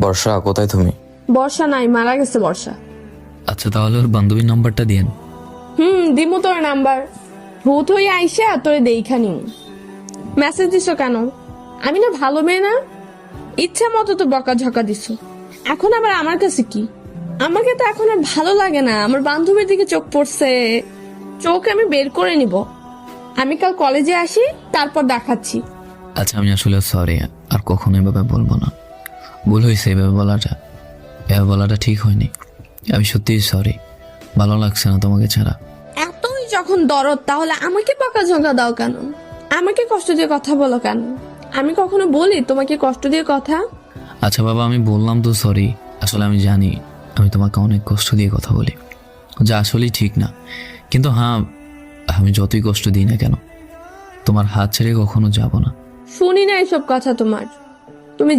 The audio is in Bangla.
বর্ষা, কোথায় তুমি? বর্ষা নাই, মারা গেছে বর্ষা। আচ্ছা, তাহলে ওর বান্ধবীর নাম্বারটা দিয়েন। দিমু তোর নাম্বার। ভূত হয়ে আইসা তোরে দেইখা নিউ। মেসেজ দিছো কেন? আমি না ভালো মেয়ে না? ইচ্ছা মতো তো বকা ঝকা দিছো। এখন আবার আমার কাছে কি? আমাকে তো এখন আর ভালো লাগে না। আমার বান্ধবীর দিকে চোখ পড়ছে, চোখ আমি বের করে নিব। আমি কাল কলেজে আসি, তারপর দেখাচ্ছি। আচ্ছা, আমি আসলে সরি, আর কখনো এভাবে বলবো না। ভুল হয়েছে এভাবে বলাটা ঠিক হয়নি। আমি সত্যিই সরি, ভালো লাগছে না তোমাকে ছাড়া। এতই যখন দরদ, তাহলে আমাকে বকা ঝকা দাও কেন? আমাকে কষ্ট দিয়ে কথা বলো কেন? আমি কখনো বলি তোমাকে কষ্ট দিয়ে কথা? আচ্ছা বাবা, আমি বললাম তো সরি। আসলে আমি জানি আমি তোমাকে অনেক কষ্ট দিয়ে কথা বলি, যা আসলেই ঠিক না। কিন্তু হ্যাঁ, আমি যতই কষ্ট দিই না কেন, তোমার হাত ছেড়ে কখনো যাব না। শুনি না এসব কথা তোমার। তুমি